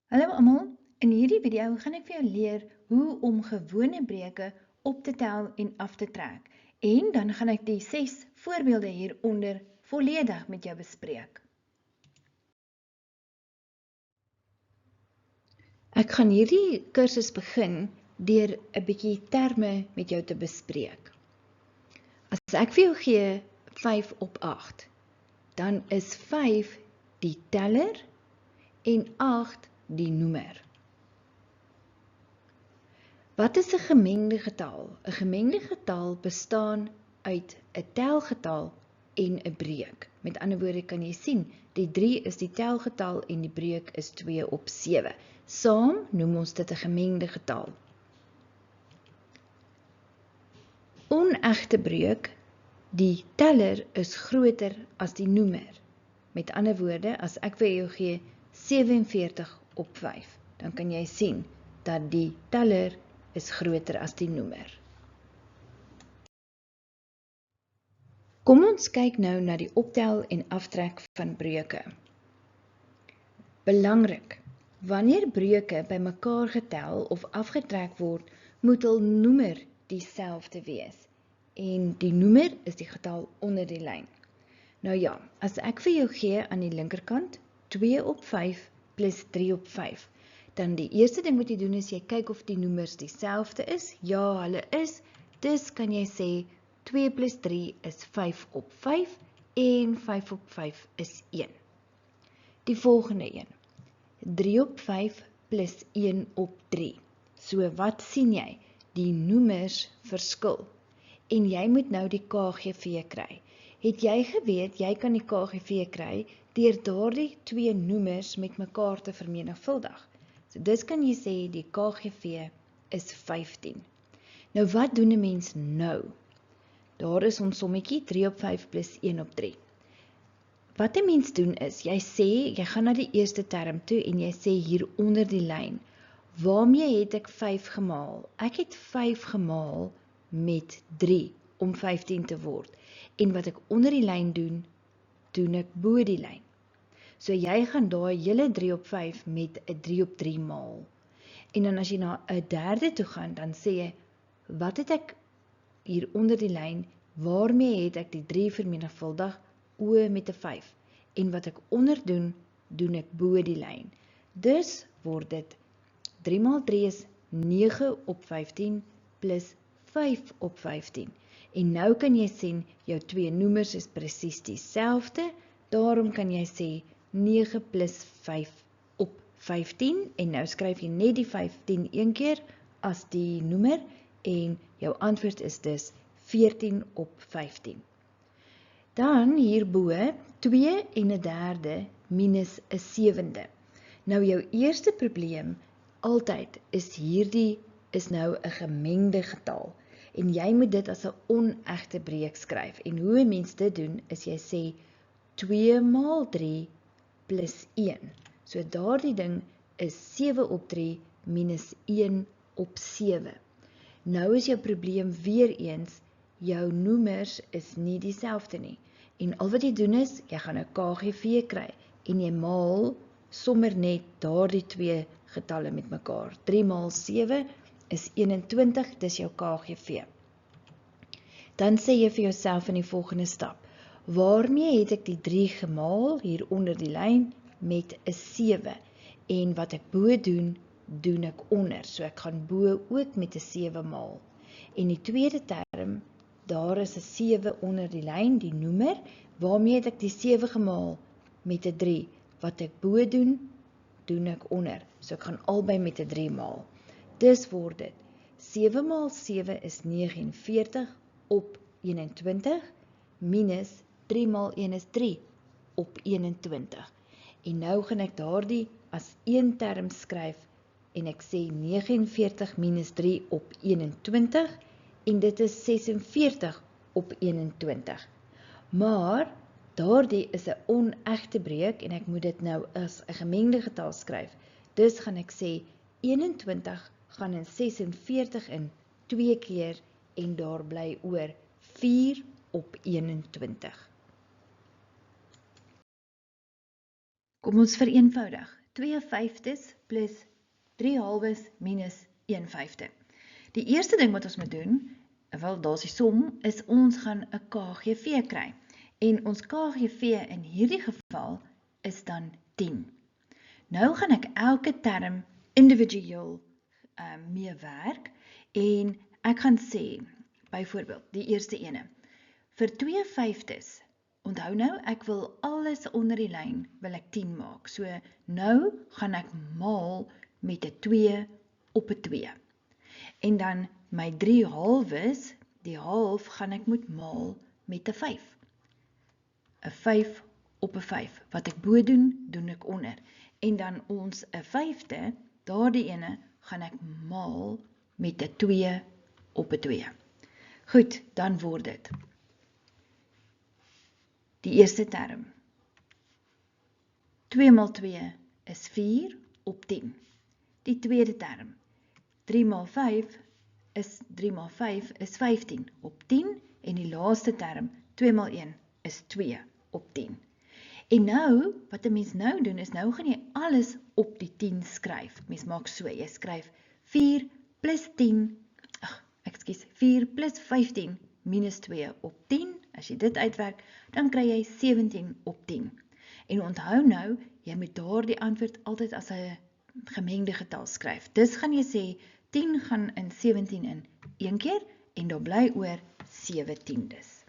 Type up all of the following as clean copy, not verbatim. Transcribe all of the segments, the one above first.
Hallo almal, in hierdie video gaan ek vir jou leer hoe om gewone breuke op te tel en af te trek. En dan gaan ek die 6 voorbeelde hieronder volledig met jou bespreek. Ek gaan hierdie kursus begin deur 'n bietjie terme met jou te bespreek. As ek vir jou gee 5 op 8, dan is 5 die teller en 8 die noemer. Wat is 'n gemengde getal? 'n Gemengde getal bestaan uit 'n telgetal en 'n breuk. Met ander woorde kan jy sien, die 3 is die telgetal en die breuk is 2 op 7. Saam noem ons dit 'n gemengde getal. Onegte breuk, die teller is groter as die noemer. Met ander woorde, as ek vir jou gee 47 op 5, dan kan jy sien dat die teller is groter as die noemer. Kom ons kyk nou na die optel en aftrek van breuke. Belangrik, wanneer breuke bymekaar getel of afgetrek word, moet hul noemer dieselfde wees. En die noemer is die getal onder die lyn. Nou ja, as ek vir jou gee aan die linkerkant 2 op 5 plus 3 op 5, dan die eerste ding wat jy doen is jy kyk of die noemers dieselfde is. Ja, hulle is. Dus kan jy sê 2 plus 3 is 5 op 5 en 5 op 5 is 1. Die volgende een, 3 op 5 plus 1 op 3. So wat sien jy? Die noemers verskil. En jy moet nou die KGV kry. Het jy geweet, jy kan die KGV kry deur daardie twee noemers met mekaar te vermenigvuldig. So dis kan jy sê die KGV is 15. Nou wat doen 'n mens nou? Daar is ons sommetjie 3 op 5 plus 1 op 3. Wat 'n mens doen is, jy gaan na die eerste term toe en jy sê hier onder die lyn, waarmee het ek 5 gemaal? Ek het 5 gemaal met 3 om 15 te word. En wat ek onder die lyn doen, doen ek bo die lyn. So jy gaan daai hele 3 op 5 met 'n 3 op 3 maal. En dan as jy na 'n derde toe gaan, dan sê jy, wat het ek hier onder die lyn, waarmee het ek die 3 vermenigvuldig? Met 'n 5. En wat ek onder doen, doen ek bo die lyn. Dus word dit 3 maal 3 is 9 op 15 plus 5 op 15. En nou kan jy sien, jou twee noemers is presies dieselfde, daarom kan jy sê 9 plus 5 op 15, en nou skryf jy net die 15 een keer as die noemer, en jou antwoord is dus 14 op 15. Dan hierbo 2 en 'n derde minus 'n 7de. Nou jou eerste probleem altyd is hierdie is nou 'n gemengde getal. En jy moet dit as 'n onegte breuk skryf. En hoe 'n mens dit doen, is jy sê 2 maal 3 plus 1. So daardie ding is 7 op 3 minus 1 op 7. Nou is jou probleem weer eens, jou noemers is nie dieselfde nie. En al wat jy doen is, jy gaan 'n KGV kry en jy maal sommer net daardie twee getalle met mekaar. 3 maal 7 is 21, dis jou KGV. Dan sê jy vir jouself in die volgende stap, waarmee het ek die 3 gemaal hier onder die lyn met 'n 7, en wat ek bo doen, doen ek onder, so ek gaan bo ook met 'n 7 maal. En die tweede term, daar is 'n 7 onder die lyn, die noemer, waarmee het ek die 7 gemaal met 'n 3, wat ek bo doen, doen ek onder, so ek gaan albei met 'n 3 maal. Dus word dit 7 maal 7 is 49 op 21, minus 3 maal 1 is 3 op 21. En nou gaan ek daardie as een term skryf, en ek sê 49 minus 3 op 21, en dit is 46 op 21. Maar daardie is 'n onegte breuk, en ek moet dit nou as 'n gemengde getal skryf. Dus gaan ek sê 21 gaan in 46 in 2 keer, en daar bly oor 4 op 21. Kom ons vereenvoudig. 2/5 plus 3/2 minus 1/5. Die eerste ding wat ons moet doen, wel daar is die som, is ons gaan 'n KGV kry. En ons KGV in hierdie geval is dan 10. Nou gaan ek elke term individueel mee werk en ek gaan sê, byvoorbeeld, die eerste ene, vir 2/5, onthou nou, ek wil alles onder die lyn, wil ek 10 maak. So, nou gaan ek maal met 'n 2 op 'n 2. En dan my 3/2, die half gaan ek moet maal met 'n 5. 'n 5 op 'n 5. Wat ek bo doen, doen ek onder. En dan ons 'n 5de, daardie ene, gaan ek maal met 'n 2 op 'n 2. Goed, dan word dit die eerste term. 2 maal 2 is 4 op 10. Die tweede term. 3 maal 5 is 15 op 10. En die laaste term, 2 maal 1 is 2 op 10. En nou, wat 'n mens nou doen, is nou gaan jy alles op die 10 skryf. Mens maak so, jy skryf 4 plus 15 minus 2 op 10. As jy dit uitwerk, dan kry jy 17 op 10. En onthou nou, jy moet daardie antwoord altyd as 'n gemengde getal skryf. Dus gaan jy sê, 10 gaan in 17 in een keer, en daar bly oor 17des.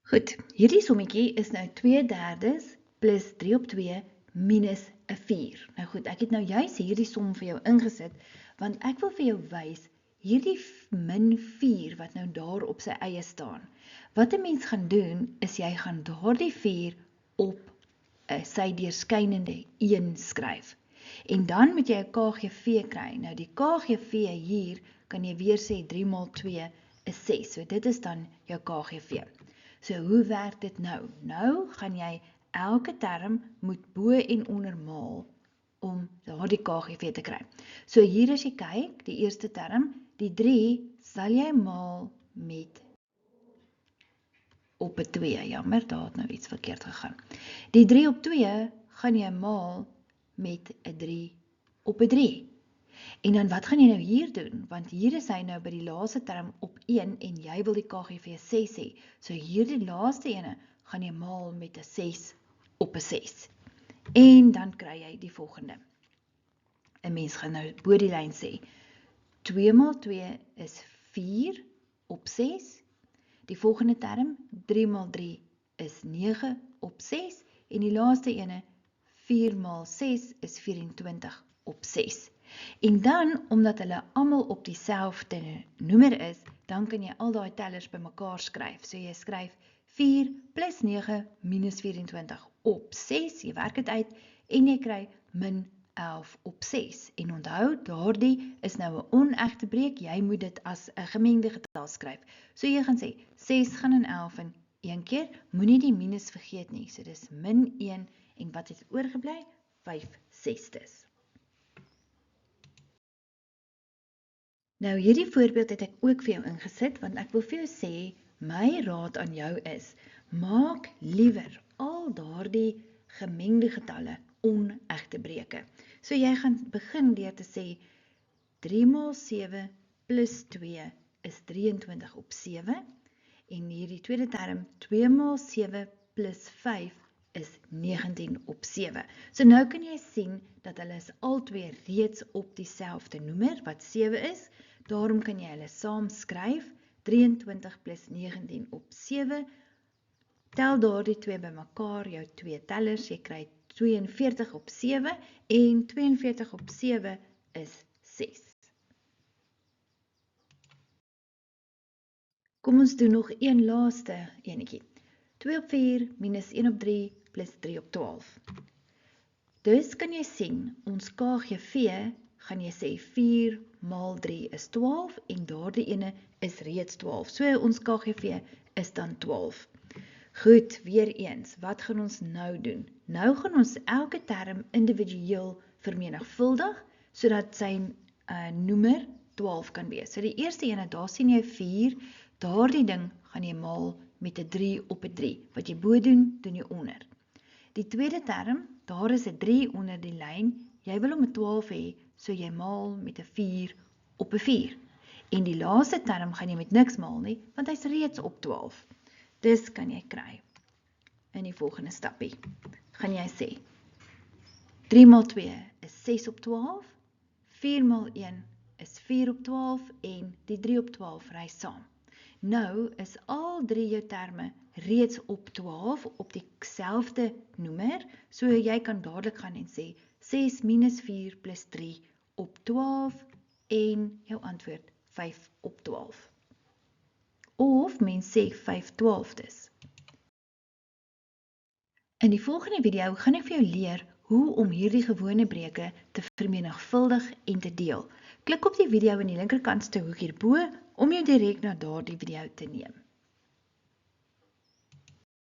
Goed, hierdie sommetjie is nou 2/3 plus 3 op 2 minus 'n 4. Nou goed, ek het nou juist hierdie som vir jou ingesit, want ek wil vir jou wys, hierdie min 4 wat nou daar op sy eie staan. Wat 'n mens gaan doen, is jy gaan daardie 4 op sy deurskynende 1 skryf. En dan moet jy 'n KGV kry. Nou die KGV hier, kan jy weer sê 3 maal 2 is 6. So dit is dan jou KGV. So hoe werk dit nou? Nou gaan jy elke term moet bo en onder maal om daardie KGV te kry. So hier as jy kyk, die eerste term, die 3 sal jy maal met op 'n 2. Jammer, daar het nou iets verkeerd gegaan. Die 3 op 2 gaan jy maal met 'n 3 op 'n 3. En dan wat gaan jy nou hier doen? Want hier is hy nou by die laaste term op 1 en jy wil die KGV 6 hê. So hier die laaste ene gaan jy maal met 'n 6 op 'n 6. En dan kry jy die volgende. 'n Mens gaan nou bo die lyn sê, 2 maal 2 is 4 op 6. Die volgende term, 3 maal 3 is 9 op 6. En die laaste ene, 4 maal 6 is 24 op 6. En dan, omdat hulle almal op dieselfde noemer is, dan kan jy al daai tellers bymekaar skryf. So jy skryf 4 plus 9 minus 24 op 6, jy werk dit uit, en jy kry min 11 op 6. En onthou, daardie is nou 'n onegte breek, jy moet dit as 'n gemengde getal skryf. So jy gaan sê, 6 gaan in 11 in een keer, moenie die minus vergeet nie, so dis min 1, en wat het oorgebly? 5/6. Nou hierdie voorbeeld het ek ook vir jou ingesit, want ek wil vir jou sê, my raad aan jou is, maak liewer al daardie gemengde getalle onegte breuke. So jy gaan begin deur te sê, 3 maal 7 plus 2 is 23 op 7, en hierdie tweede term, 2 maal 7 plus 5 is 19 op 7. So nou kan jy sien, dat hulle is albei reeds op dieselfde noemer, wat 7 is, daarom kan jy hulle saam skryf, 23 plus 19 op 7, tel daardie twee bymekaar, jou twee tellers, jy kry 42 op 7, en 42 op 7 is 6. Kom ons doen nog een laaste enetjie. 2 op 4 minus 1 op 3 plus 3 op 12. Dus kan jy sien, ons KGV, gaan jy sê 4 maal 3 is 12, en daardie ene is reeds 12. So ons KGV is dan 12. Goed, weer eens, wat gaan ons nou doen? Nou gaan ons elke term individueel vermenigvuldig, sodat sy noemer 12 kan wees. So die eerste ene, daar sien jy 4, daardie ding gaan jy maal met 'n 3 op 'n 3. Wat jy bo doen, doen jy onder. Die tweede term, daar is 'n 3 onder die lyn, jy wil hom 'n 12 hê, so jy maal met 'n 4 op 'n 4. En die laaste term gaan jy met niks maal nie, want hy's reeds op 12. Dis kan jy kry. In die volgende stappie gaan jy sê 3 maal 2 is 6 op 12, 4 maal 1 is 4 op 12 en die 3 op 12 ry saam. Nou is al 3 jou terme reeds op 12 op dieselfde noemer, so jy kan dadelik gaan en sê 6 minus 4 plus 3 op 12 en jou antwoord 5 op 12. Of mens sê 5/12. In die volgende video gaan ek vir jou leer hoe om hierdie gewone breuke te vermenigvuldig en te deel. Klik op die video in die linkerkantste hoek hierbo om jou direk na daardie video te neem.